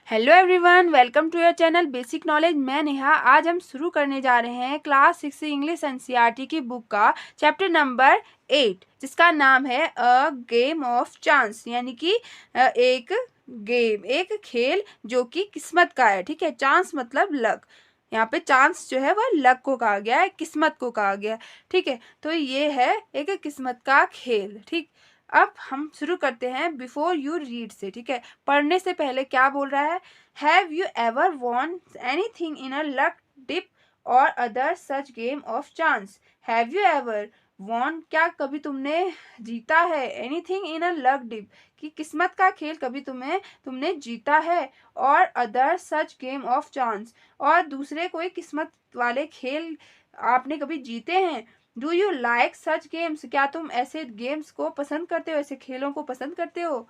Hello everyone, welcome to your channel basic knowledge. मैं नेहा। आज हम शुरू करने जा रहे हैं क्लास 6 इंग्लिश एनसीईआरटी की बुक का चैप्टर नंबर 8, जिसका नाम है अ गेम ऑफ चांस, यानी कि एक गेम, एक खेल जो कि किस्मत का है। ठीक है, चांस मतलब लक। यहाँ पे चांस जो है वह लक को कहा गया है, किस्मत को कहा गया है। ठीक है, तो ये है एक किस्मत का खेल। ठीक, अब हम शुरू करते हैं बिफोर यू रीड से। ठीक है, पढ़ने से पहले क्या बोल रहा है? Have you ever won anything in a luck dip or other such game of chance? Have you ever won, क्या कभी तुमने जीता है? Anything in a luck dip, कि किस्मत का खेल कभी तुमने जीता है। और other such game of chance, और दूसरे कोई किस्मत वाले खेल आपने कभी जीते हैं। Do you like such games, क्या तुम ऐसे गेम्स को पसंद करते हो, ऐसे खेलों को पसंद करते हो?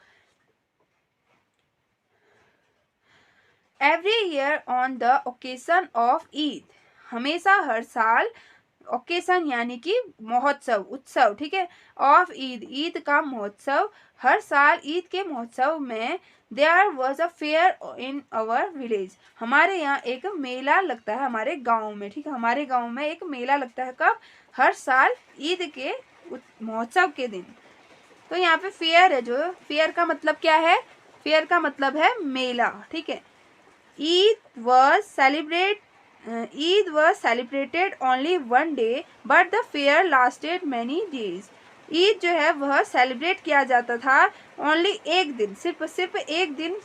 Every year on the occasion of Eid, हमेशा हर साल, ओकेजन यानी कि महोत्सव, उत्सव। ठीक है, ऑफ ईद, ईद का महोत्सव, हर साल ईद के महोत्सव में there was a fair in our village, हमारे यहाँ एक मेला लगता है, हमारे गांव में। ठीक है, हमारे गांव में एक मेला लगता है। कब? हर साल ईद के महोत्सव के दिन। तो यहाँ पे फेयर है, जो फेयर का मतलब क्या है? फेयर का मतलब है मेला। ठीक है, Eid was celebrated only one day, but the fair lasted many days. Eid जो है वह सेलिब्रेट किया जाता था ओनली एक दिन, सिर्फ एक दिन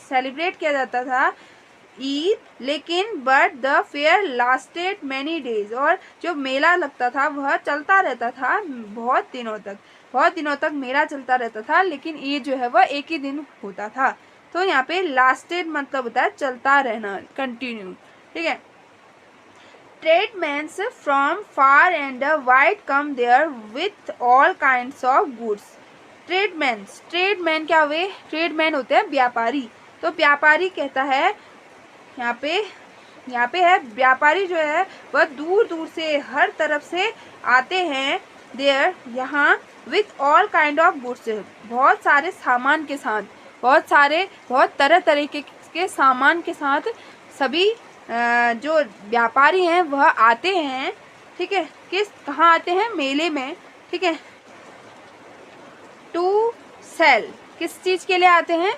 सेलिब्रेट किया जाता था ईद, लेकिन but the fair lasted many days, और जो मेला लगता था वह चलता रहता था बहुत दिनों तक मेला चलता रहता था, लेकिन ईद जो है वह एक ही दिन होता था। तो यहाँ पे लास्टेड मतलब होता है चलता रहना, कंटिन्यू। ठीक है, tradesmen from far and wide come there with all kinds of goods. Tradesman क्या हुए? ट्रेडमैन होते हैं व्यापारी। तो व्यापारी कहता है, यहाँ पे है व्यापारी जो है वह दूर दूर से, हर तरफ से आते हैं। देयर, यहाँ, with all kind of goods, बहुत सारे सामान के साथ, बहुत तरह तरह के सामान के साथ सभी जो व्यापारी हैं वह आते हैं। ठीक है, कहाँ आते हैं? मेले में। ठीक है, टू सेल, किस चीज़ के लिए आते हैं?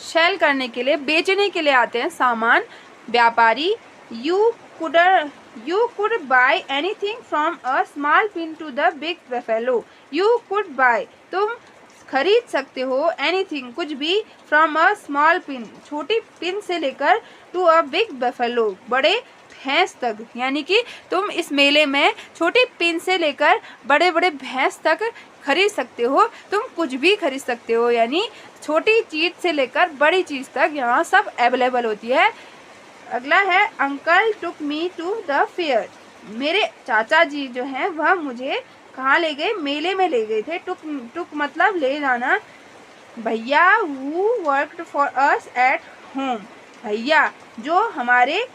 सेल करने के लिए, बेचने के लिए आते हैं सामान व्यापारी। You could buy anything from a small pin to the big buffalo. You could buy, तुम खरीद सकते हो, एनीथिंग, कुछ भी, फ्रॉम अ स्मॉल पिन, छोटी पिन से लेकर, टू अ बिग बफेलो, बड़े भैंस तक, यानी कि तुम इस मेले में छोटी पिन से लेकर बड़े बड़े भैंस तक खरीद सकते हो। तुम कुछ भी खरीद सकते हो, यानी छोटी चीज से लेकर बड़ी चीज तक यहाँ सब अवेलेबल होती है। अगला है, uncle took me to the fair, मेरे चाचा जी जो हैं वह मुझे कहाँ ले गए? मेले में ले गए थे। टुक मतलब ले जाना। भैया who worked for us at home, भैया जो हमारे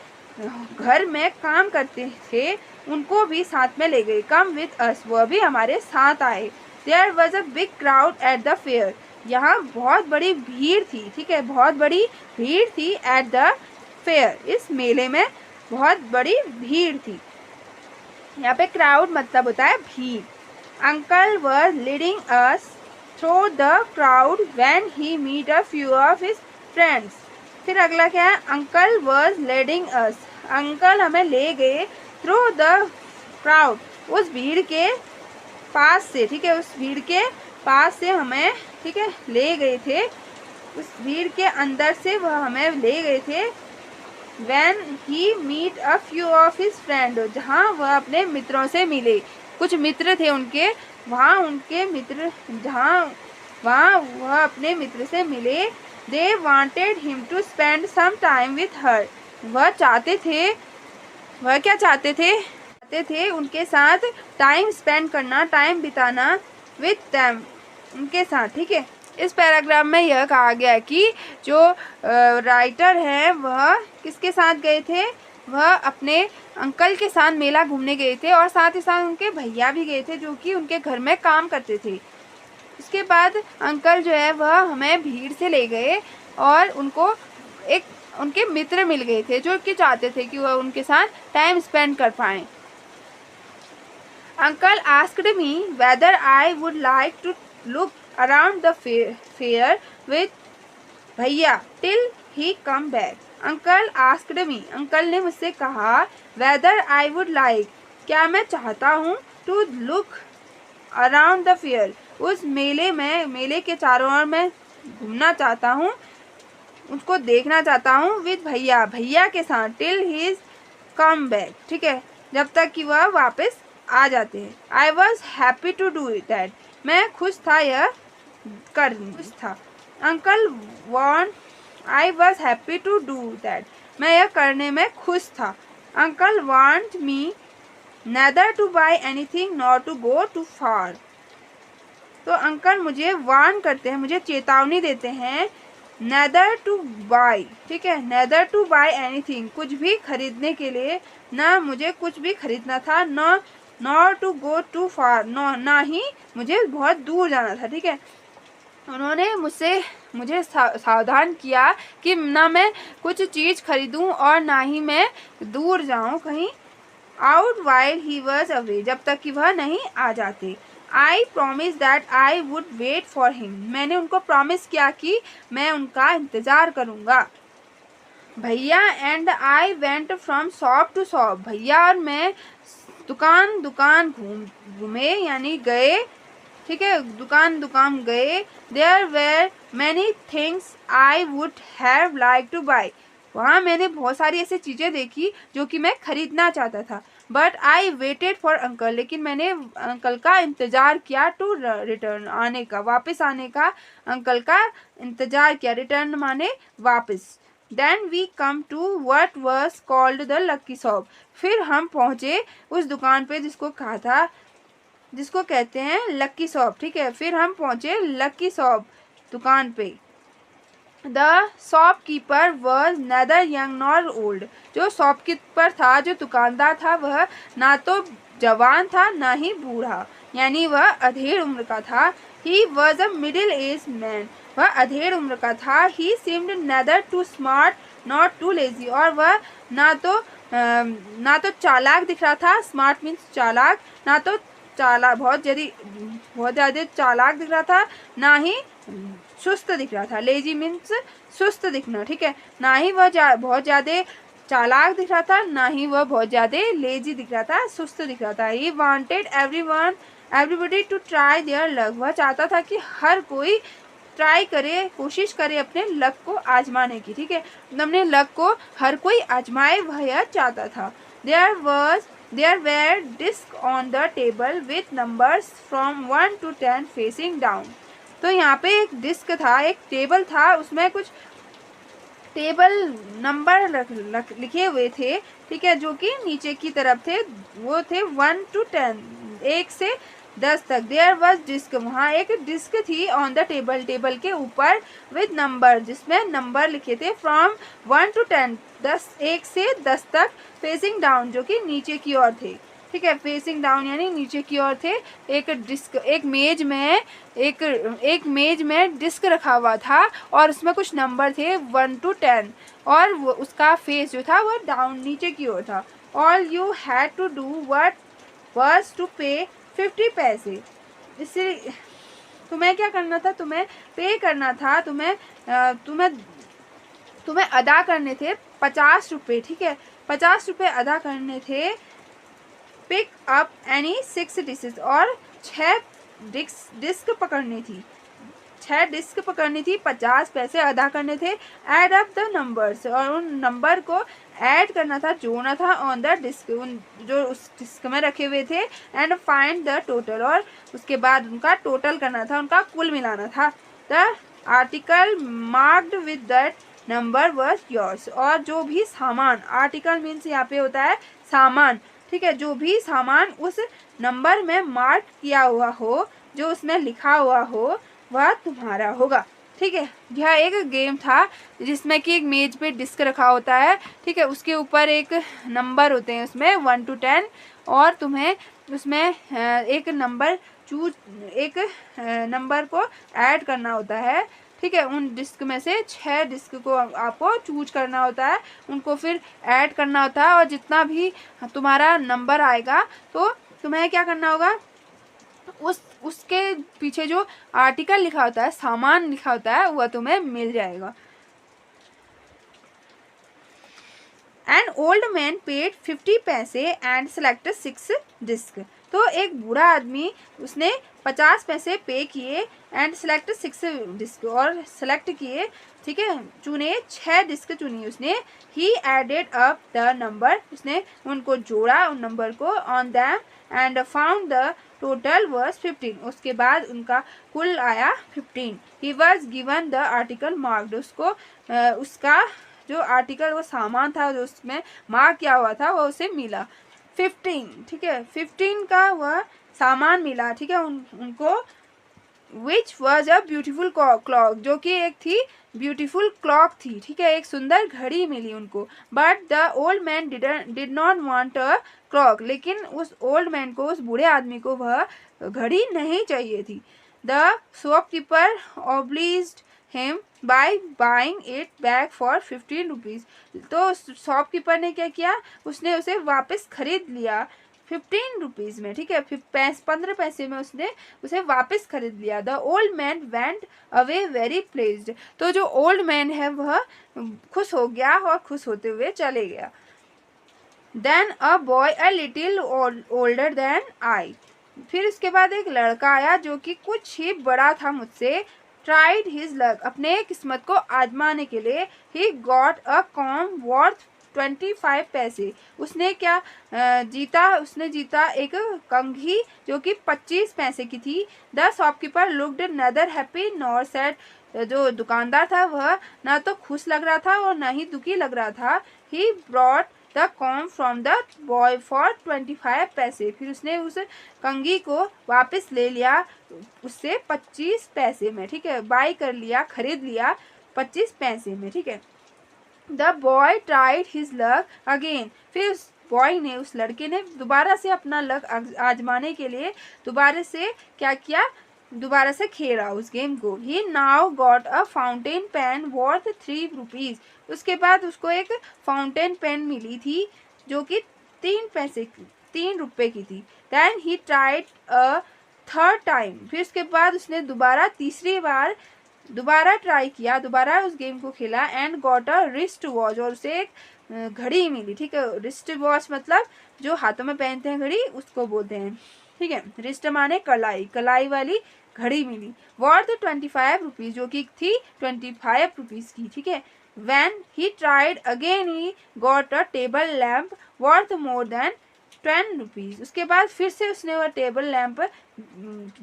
घर में काम करते थे उनको भी साथ में ले गए। कम विथ अस, वह भी हमारे साथ आए। There was a big crowd at the fair, यहाँ बहुत बड़ी भीड़ थी। ठीक है, बहुत बड़ी भीड़ थी एट द फेयर, इस मेले में बहुत बड़ी भीड़ थी। यहाँ पे क्राउड मतलब होता है भीड़। Uncle was leading us through the crowd when he meet a few of his friends. फिर अगला क्या है? Uncle was leading us, uncle हमें ले गए थ्रू द क्राउड, उस भीड़ के पास से। ठीक है, उस भीड़ के पास से हमें, ठीक है, ले गए थे, उस भीड़ के अंदर से वह हमें ले गए थे। When he meet a few of his friend, जहाँ वह अपने मित्रों से मिले, कुछ मित्र थे उनके, वहाँ उनके मित्र, वहाँ वह अपने मित्र से मिले। They wanted him to spend some time with her, वह क्या चाहते थे? उनके साथ टाइम स्पेंड करना, टाइम बिताना, with them, उनके साथ। ठीक है, इस पैराग्राफ में यह कहा गया है कि जो राइटर हैं वह किसके साथ गए थे? वह अपने अंकल के साथ मेला घूमने गए थे, और साथ ही साथ उनके भैया भी गए थे जो कि उनके घर में काम करते थे। उसके बाद अंकल जो है वह हमें भीड़ से ले गए और उनको एक उनके मित्र मिल गए थे जो कि चाहते थे कि वह उनके साथ टाइम स्पेंड कर पाएँ। Uncle asked me whether I would like to look around the fair with भैया till he come back. Uncle asked me, uncle ने मुझसे कहा, whether I would like, क्या मैं चाहता हूँ, to look around the fair, उस मेले में, मेले के चारों ओर मैं घूमना चाहता हूँ, उसको देखना चाहता हूँ with भैया, भैया के साथ till he come back, ठीक है, जब तक कि वह वापस आ जाते हैं। I was happy to do that, मैं खुश था, यह कर खुश था। Uncle want, I was happy to do that, मैं यह करने में खुश था। Uncle want me neither to buy anything nor to go too far, तो अंकल मुझे वार्न करते हैं, मुझे चेतावनी देते हैं, neither to buy, ठीक है, neither to buy anything, कुछ भी खरीदने के लिए, ना मुझे कुछ भी खरीदना था, ना nor to go too far, ना ही मुझे बहुत दूर जाना था, ठीक है। उन्होंने मुझे सावधान किया कि ना मैं कुछ चीज़ खरीदूं और ना ही मैं दूर जाऊं कहीं, out while he was away, जब तक कि वह नहीं आ जाते। I promised that I would wait for him, मैंने उनको प्रॉमिस किया कि मैं उनका इंतज़ार करूँगा। भैया and I went from shop to shop, भैया और मैं दुकान दुकान घूमे यानी गए, ठीक है, दुकान दुकान गए। There were many things I would have like to buy, वहाँ मैंने बहुत सारी ऐसी चीज़ें देखी जो कि मैं खरीदना चाहता था। But I waited for uncle, लेकिन मैंने अंकल का इंतज़ार किया, टू रिटर्न, आने का, वापस आने का, अंकल का इंतज़ार किया, रिटर्न माने वापस। Then we come to what was called the lucky shop, फिर हम पहुँचे उस दुकान पे जिसको कहा था, जिसको कहते हैं लक्की शॉप, ठीक है, फिर हम पहुँचे लक्की शॉप दुकान पे। The shopkeeper was neither young nor old, जो शॉपकीपर था, जो दुकानदार था, वह ना तो जवान था ना ही बूढ़ा, यानी वह अधेड़ उम्र का था। He was a middle age man, वह अधेड़ उम्र का था। He seemed neither too smart not too lazy, और वह ना तो चालाक दिख रहा था, स्मार्ट मीन्स चालाक, ना तो बहुत ज़्यादा चालाक दिख रहा था, ना ही सुस्त दिख रहा था, लेजी मीन्स सुस्त दिखना, ठीक है, ना ही वह बहुत ज़्यादा चालाक दिख रहा था, ना ही वह बहुत ज़्यादा लेजी दिख रहा था, सुस्त दिख रहा था। He wanted everybody to try their luck, वह चाहता था कि हर कोई ट्राई करे, कोशिश करे अपने लक को आजमाने की, ठीक है, अपने लक को हर कोई आजमाए, वह यह चाहता था। There were discs on the table with numbers from 1 to 10 facing down, तो यहाँ पे एक डिस्क था, एक टेबल था, उसमें कुछ टेबल नंबर लिखे हुए थे, ठीक है, जो कि नीचे की तरफ थे, वो थे 1 to 10, 1 से 10 तक। देयर वॉज डिस्क, वहाँ एक डिस्क थी ऑन द टेबल, टेबल के ऊपर, विद नंबर, जिसमें नंबर लिखे थे फ्रॉम 1 to 10, 1 से 10 तक, फेसिंग डाउन, जो कि नीचे की ओर थे, ठीक है, फेसिंग डाउन यानी नीचे की ओर थे। एक डिस्क, एक मेज में डिस्क रखा हुआ था और उसमें कुछ नंबर थे 1 to 10, और वो उसका फेस जो था वो डाउन, नीचे की ओर था। All you had to do what was to pay 50 पैसे, इससे तुम्हें क्या करना था, तुम्हें पे करना था, तुम्हें अदा करने थे 50 रुपये, ठीक है, 50 रुपये अदा करने थे। पिक अप एनी 6 डिशेज, और 6 डिस्क पकड़नी थी, 6 डिस्क पकड़नी थी, 50 पैसे अदा करने थे। ऐड अप द नंबर्स, और उन नंबर को ऐड करना था, जोड़ना था, ऑन द डिस्क, उन जो उस डिस्क में रखे हुए थे। एंड फाइंड द टोटल, और उसके बाद उनका टोटल करना था, उनका कुल मिलाना था। The article marked with that number was yours, और जो भी सामान, आर्टिकल मीन्स यहाँ पे होता है सामान, ठीक है, जो भी सामान उस नंबर में मार्क किया हुआ हो, जो उसमें लिखा हुआ हो, वह तुम्हारा होगा, ठीक है। यह एक गेम था जिसमें कि एक मेज पे डिस्क रखा होता है, ठीक है, उसके ऊपर एक नंबर होते हैं, उसमें 1 to 10, और तुम्हें उसमें एक नंबर को ऐड करना होता है, ठीक है। उन डिस्क में से 6 डिस्क को आपको चूज करना होता है, उनको फिर ऐड करना होता है, और जितना भी तुम्हारा नंबर आएगा तो तुम्हें क्या करना होगा, उसके पीछे जो आर्टिकल लिखा होता है, सामान लिखा होता है, वह तुम्हें मिल जाएगा। An old man paid 50 पैसे and selected 6 डिस्क। तो एक बूढ़ा आदमी, उसने 50 पैसे पे किए एंड सेलेक्ट 6 डिस्क, और सेलेक्ट किए, ठीक है, चुने 6 डिस्क चुनी उसने। ही एडेड अप द नंबर, उसने उनको जोड़ा उन नंबर को, on them and found the total was 15, उसके बाद उनका कुल आया 15। He was given the article marked, उसको उसका जो आर्टिकल, वो सामान था जो उसमें मार्क किया हुआ था, वो उसे मिला 15, ठीक है, 15 का वह सामान मिला, ठीक है, उनको। Which was a beautiful clock, जो कि एक थी ब्यूटीफुल क्लॉक थी, ठीक है, एक सुंदर घड़ी मिली उनको। But the old man did not want a clock, लेकिन उस ओल्ड मैन को, उस बूढ़े आदमी को वह घड़ी नहीं चाहिए थी। The shopkeeper obliged him by buying it back for 15 rupees. तो शॉपकीपर ने क्या किया, उसने उसे वापस खरीद लिया 15 रुपीज़ में, ठीक है, 15 पैसे में उसने उसे वापस खरीद लिया। The old man went away very pledged, तो जो ओल्ड मैन है वह खुश हो गया और खुश होते हुए चले गया। Then a boy a little older than I, फिर उसके बाद एक लड़का आया जो कि कुछ ही बड़ा था मुझसे। ट्राइड हिज लक, अपने किस्मत को आजमाने के लिए। He got a com worth 25 पैसे, उसने क्या जीता, उसने जीता एक कंघी जो कि 25 पैसे की थी। द शॉपकीपर लुक्ड नदर हैप्पी नॉर सैड, जो दुकानदार था वह ना तो खुश लग रहा था और ना ही दुखी लग रहा था। He brought the com from the boy for 25 पैसे, फिर उसने उस कंघी को वापस ले लिया उससे 25 पैसे में, ठीक है, बाई कर लिया, खरीद लिया 25 पैसे में, ठीक है। The boy tried his luck again, फिर उस बॉय ने, उस लड़के ने दोबारा से अपना लक आजमाने के लिए दोबारा से क्या किया, दोबारा से खेला उस गेम को। He now got a fountain pen worth 3 rupees, उसके बाद उसको एक फाउंटेन पेन मिली थी जो कि 3 रुपए की थी। Then he tried a third time, फिर उसके बाद उसने दोबारा तीसरी बार दोबारा ट्राई किया, दोबारा उस गेम को खेला। And got a wrist watch, और उसे एक घड़ी मिली, ठीक है, रिस्ट वॉच मतलब जो हाथों में पहनते हैं घड़ी, उसको बोलते हैं, ठीक है। रिस्ट माने कलाई, कलाई वाली घड़ी मिली वर्थ 25 रुपीज़, जो कि थी 25 रुपीज़ की, ठीक है। When he tried again, he got a table lamp worth more than 10 rupees, उसके बाद फिर से उसने वह टेबल लैंप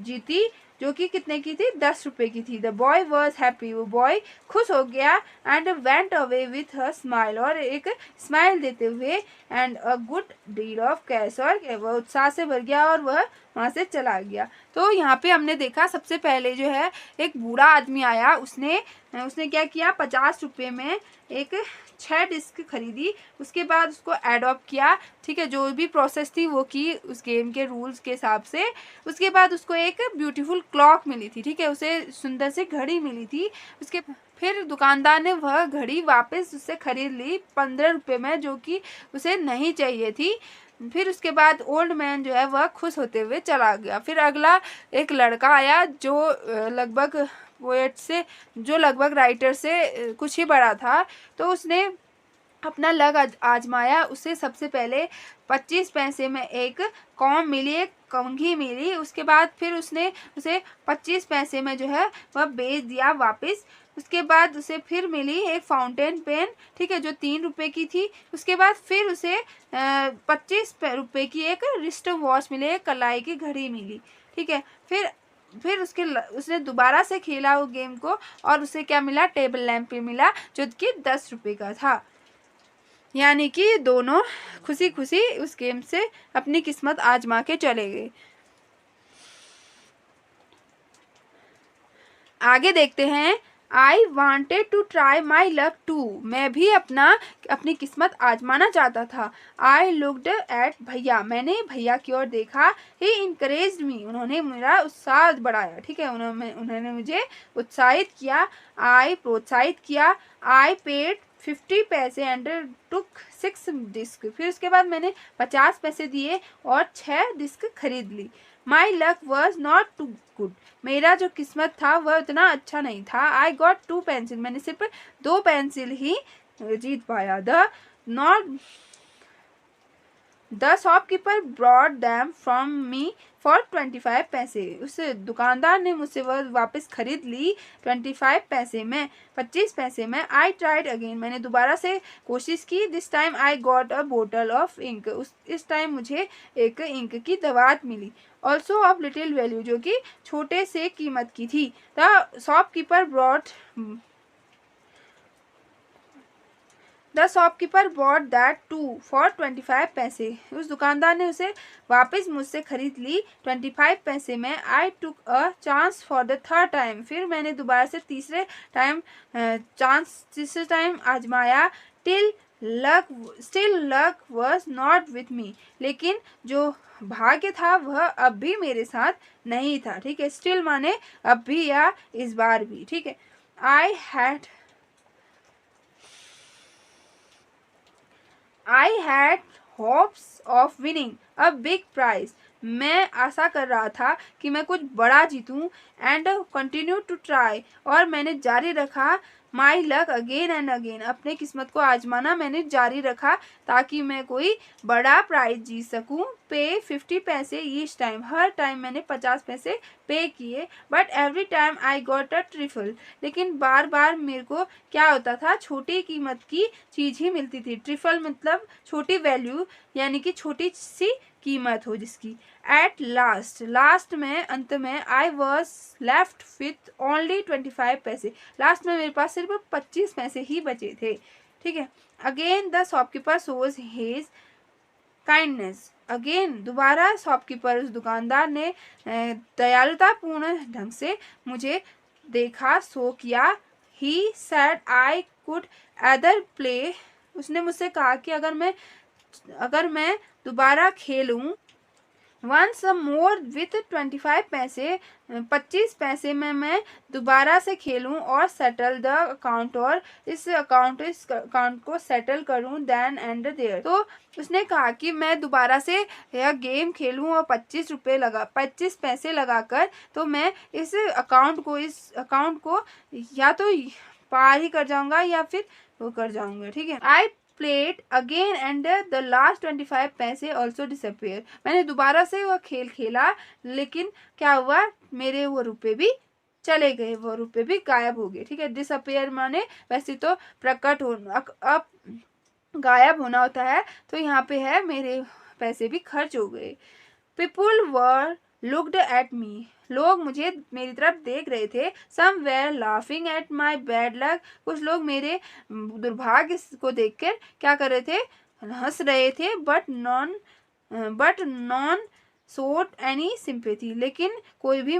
जीती जो कि कितने की थी, 10 रुपए की थी। द बॉय वॉज हैप्पी, वो बॉय खुश हो गया। And went away with a smile, और एक स्माइल देते हुए। And a good deal of cash, और वह उत्साह से भर गया और वह वहाँ से चला गया। तो यहाँ पे हमने देखा सबसे पहले जो है एक बूढ़ा आदमी आया, उसने क्या किया, 50 रुपये में एक 6 डिस्क खरीदी, उसके बाद उसको एडॉप्ट किया, ठीक है, जो भी प्रोसेस थी वो की उस गेम के रूल्स के हिसाब से। उसके बाद उसको एक ब्यूटीफुल क्लॉक मिली थी, ठीक है, उसे सुंदर सी घड़ी मिली थी। उसके फिर दुकानदार ने वह घड़ी वापस उससे खरीद ली 15 रुपये में, जो कि उसे नहीं चाहिए थी। फिर उसके बाद ओल्ड मैन जो है वह खुश होते हुए चला गया। फिर अगला एक लड़का आया जो लगभग पोएट से, जो लगभग राइटर से कुछ ही बड़ा था, तो उसने अपना लक आजमाया। उसे सबसे पहले 25 पैसे में एक कॉम मिली, एक कंघी मिली। उसके बाद फिर उसने उसे 25 पैसे में जो है वह बेच दिया वापस। उसके बाद उसे फिर मिली एक फाउंटेन पेन, ठीक है, जो 3 रुपए की थी। उसके बाद फिर उसे 25 रुपए की एक रिस्ट वॉच मिली, एक कलाई की घड़ी मिली, ठीक है। फिर उसने दोबारा से खेला वो गेम को, और उसे क्या मिला, टेबल लैंप मिला जो कि 10 रुपए का था। यानी कि दोनों खुशी खुशी उस गेम से अपनी किस्मत आजमा के चले गए। आगे देखते हैं I wanted to try my luck too, मैं भी अपनी किस्मत आजमाना चाहता था। आई लुकड एट भैया, मैंने भैया की ओर देखा। ही इनकरेज्ड मी, उन्होंने मेरा उत्साह बढ़ाया। ठीक है, उन्होंने मुझे उत्साहित किया। आई प्रोत्साहित किया। आई पेड 50 पैसे एंड टुक 6 डिस्क, फिर उसके बाद मैंने 50 पैसे दिए और 6 डिस्क खरीद ली। My luck was not too good, मेरा जो किस्मत था वह उतना अच्छा नहीं था। आई गॉट 2 पेंसिल, मैंने सिर्फ 2 पेंसिल ही जीत पाया। The shopkeeper brought them from me for 25 पैसे, उस दुकानदार ने मुझसे वह वापस खरीद ली 25 पैसे में, 25 पैसे में। आई ट्राइड अगेन, मैंने दोबारा से कोशिश की। This time I got a bottle of ink, इस टाइम मुझे एक इंक की दवात मिली। ऑल्सो ऑफ लिटिल वैल्यू, जो कि छोटे से कीमत की थी। The shopkeeper bought that too for 25 पैसे, उस दुकानदार ने उसे वापस मुझसे खरीद ली 25 पैसे में। I took a chance for the third time, फिर मैंने दोबारा से तीसरे टाइम आजमाया। Still luck was not with me, लेकिन जो भाग्य था वह अब भी मेरे साथ नहीं था। ठीक है, स्टिल माने अब भी या इस बार भी। ठीक है, I had hopes of winning a big prize, मैं आशा कर रहा था कि मैं कुछ बड़ा जीतूं। एंड कंटिन्यू टू ट्राई, और मैंने जारी रखा। My luck again and again, अपने किस्मत को आजमाना मैंने जारी रखा ताकि मैं कोई बड़ा प्राइज जीत सकूं। पे 50 पैसे ईच टाइम, हर टाइम मैंने 50 पैसे पे किए। But every time I got a trifle, लेकिन बार बार मेरे को क्या होता था, छोटी कीमत की चीज ही मिलती थी। ट्रिफल मतलब छोटी वैल्यू, यानी कि छोटी सी कीमत हो जिसकी। एट लास्ट में, अंत में, I was left with only 25 पैसे, लास्ट में मेरे पास सिर्फ 25 पैसे ही बचे थे। ठीक है, again the shopkeeper shows his kindness, again दोबारा शॉपकीपर, उस दुकानदार ने दयालुतापूर्ण ढंग से मुझे देखा, शो किया। He said I could other play, उसने मुझसे कहा कि अगर मैं दोबारा खेलूं वंस मोर विथ 25 पैसे, 25 पैसे में मैं दोबारा से खेलूं और सेटल द अकाउंट, और इस अकाउंट को सेटल करूं देन एंड देयर। तो उसने कहा कि मैं दोबारा से यह गेम खेलूं और 25 पैसे लगाकर, तो मैं इस अकाउंट को या तो पार ही कर जाऊंगा या फिर वो कर जाऊंगा। ठीक है, I played again and the last 25 पैसे ऑल्सो डिसअपियर, मैंने दोबारा से वह खेल खेला, लेकिन क्या हुआ, मेरे वो रुपए भी चले गए, वो रुपए भी गायब हो गए। ठीक है, डिसअपियर माने वैसे तो प्रकट होना, अब गायब होना होता है, तो यहाँ पे है मेरे पैसे भी खर्च हो गए। People were looked at me, लोग मेरी तरफ देख रहे थे। Some were laughing at my bad luck, कुछ लोग मेरे दुर्भाग्य को देखकर क्या कर रहे थे, हंस रहे थे। But non showed any sympathy, लेकिन कोई भी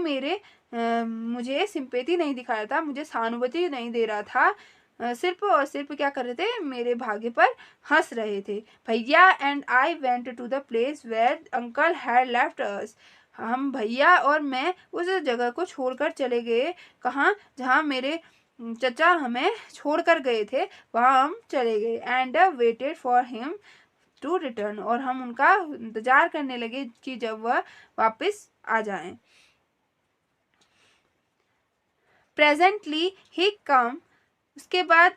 मुझे सिंपैथी नहीं दिखा रहा था, मुझे सहानुभूति नहीं दे रहा था। सिर्फ और सिर्फ क्या कर रहे थे, मेरे भाग्य पर हंस रहे थे। भैया and I went to the place where uncle had left us, हम भैया और मैं उस जगह को छोड़कर चले गए। कहाँ, जहाँ मेरे चचा हमें छोड़कर गए थे, वहाँ हम चले गए। And waited for him to return, और हम उनका इंतजार करने लगे कि जब वह वापस आ जाएं। प्रेजेंटली ही कम, उसके बाद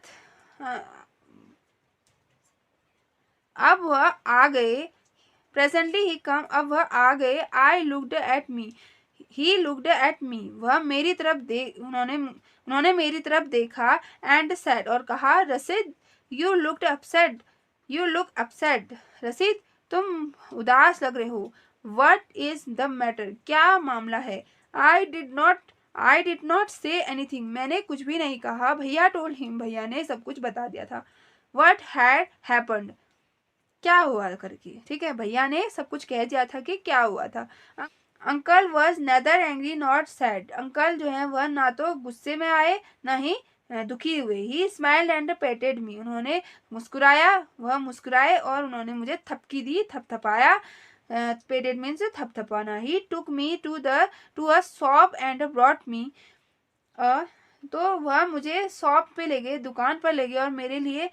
अब वह आ गए। प्रेजेंटली ही कम, अब वह आ गए। I looked at me, he looked at मी, वह मेरी तरफ उन्होंने मेरी तरफ देखा। एंड सेड, और कहा, रसीद यू लुक अपसेट, रसीद तुम उदास लग रहे हो। व्हाट इज द मैटर, क्या मामला है। I did not say anything, मैंने कुछ भी नहीं कहा। भैया टोल्ड हिम, भैया ने सब कुछ बता दिया था। व्हाट हैड हैपेंड, क्या हुआ करके। ठीक है, भैया ने सब कुछ कह दिया था कि क्या हुआ था। Uncle was neither angry not sad, uncle जो है वह ना तो गुस्से में आए ना ही दुखी हुए। ही स्माइल्ड एंड पेटेड मी, उन्होंने मुस्कुराया, वह मुस्कुराए और उन्होंने मुझे थपकी दी, थपथपाया। पेटेड मीन्स थपथपाना। He took me to a shop and brought me, तो वह मुझे शॉप पे ले गए, दुकान पर ले गए और मेरे लिए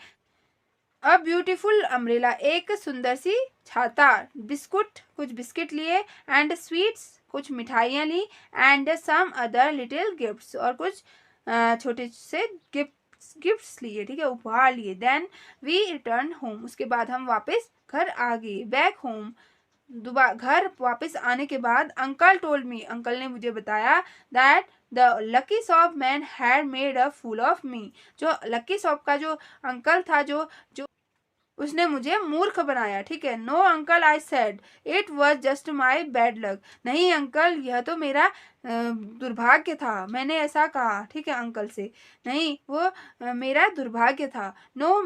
अ ब्यूटीफुल अम्ब्रेला, एक सुंदर सी छाता, बिस्कुट, कुछ बिस्किट लिए, एंड स्वीट्स, कुछ मिठाइयाँ ली, and some other little gifts, और कुछ छोटे से गिफ्ट्स लिए, ठीक है, उपहार लिए। देन वी रिटर्न होम, उसके बाद हम वापस घर आ गए। बैक होम, दोबारा घर वापस आने के बाद अंकल टोल्ड मी, अंकल ने मुझे बताया that the lucky shop man had made a fool of me, जो लकी शॉप का जो अंकल था जो उसने मुझे मूर्ख बनाया, ठीक है। No uncle I said, it was just my bad luck, नहीं अंकल यह तो मेरा दुर्भाग्य था, मैंने ऐसा कहा, ठीक है, अंकल से, नहीं वो मेरा दुर्भाग्य था। No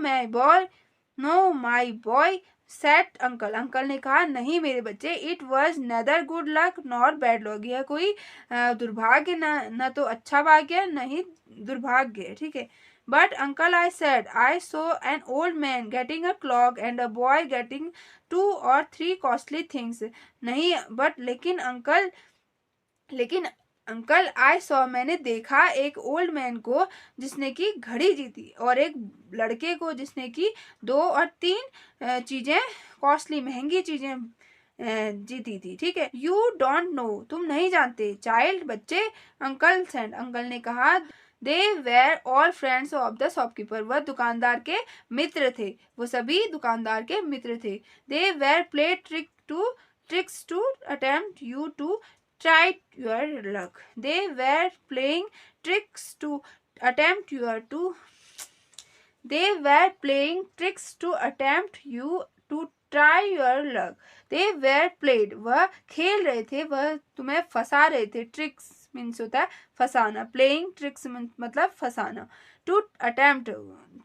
my boy said uncle, uncle ने कहा नहीं मेरे बच्चे, it was neither good luck nor bad luck, यह कोई दुर्भाग्य न तो अच्छा भाग्य न ही दुर्भाग्य, ठीक है। But uncle I said, I so an old man getting a clock and a boy getting 2 or 3 costly things, नहीं बट लेकिन अंकल आई सॉ, मैंने देखा एक ओल्ड मैन को जिसने की घड़ी जीती और एक लड़के को जिसने की 2 और 3 चीजें, कॉस्टली महंगी चीजें जीती थी, ठीक है। यू डोंट नो, तुम नहीं जानते, चाइल्ड बच्चे, अंकल सेंड, अंकल ने कहा, they were all friends of the shopkeeper, वह दुकानदार के मित्र थे, वो सभी दुकानदार के मित्र थे। They were play tricks to attempt you to try your luck, they were playing tricks to attempt you to try your luck, they were played, वह खेल रहे थे, वह तुम्हें फंसा रहे थे, ट्रिक्स मीन्स होता है फंसाना, प्लेइंग ट्रिक्स मतलब फंसाना, टू अटेम्प्ट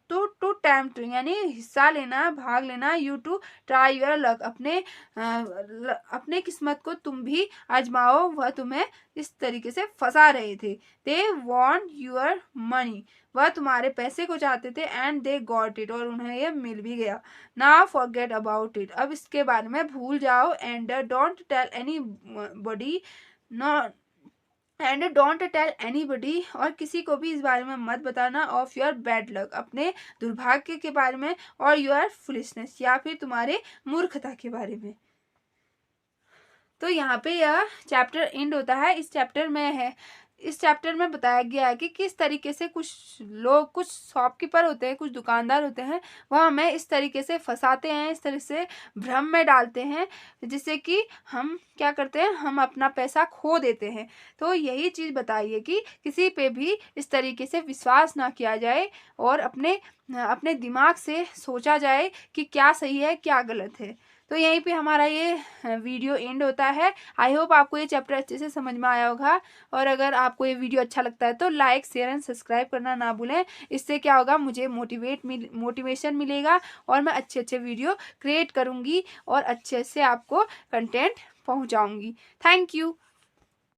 टू टेम्प्ट यानी हिस्सा लेना, भाग लेना, you to try your luck, अपने किस्मत को तुम भी आजमाओ, वह तुम्हें इस तरीके से फंसा रहे थे। दे वॉन्ट यूर मनी, वह तुम्हारे पैसे को चाहते थे, एंड दे गॉट इट, और उन्हें यह मिल भी गया। नाउ फॉरगेट अबाउट इट, अब इसके बारे में भूल जाओ, एंड डोंट टेल एनीबडी, और किसी को भी इस बारे में मत बताना, ऑफ योर बैड लक, अपने दुर्भाग्य के बारे में, और योर फुलिशनेस, या फिर तुम्हारे मूर्खता के बारे में। तो यहाँ पे यह चैप्टर एंड होता है। इस चैप्टर में बताया गया है कि किस तरीके से कुछ लोग, कुछ शॉपकीपर होते हैं, कुछ दुकानदार होते हैं, वह हमें इस तरीके से फंसाते हैं, इस तरह से भ्रम में डालते हैं, जिससे कि हम क्या करते हैं, हम अपना पैसा खो देते हैं। तो यही चीज़ बताइए कि किसी पे भी इस तरीके से विश्वास ना किया जाए, और अपने दिमाग से सोचा जाए कि क्या सही है क्या गलत है। तो यहीं पे हमारा ये वीडियो एंड होता है। आई होप आपको ये चैप्टर अच्छे से समझ में आया होगा, और अगर आपको ये वीडियो अच्छा लगता है तो लाइक शेयर एंड सब्सक्राइब करना ना भूलें। इससे क्या होगा, मुझे मोटिवेशन मिलेगा, और मैं अच्छे वीडियो क्रिएट करूँगी और अच्छे से आपको कंटेंट पहुँचाऊँगी। Thank you.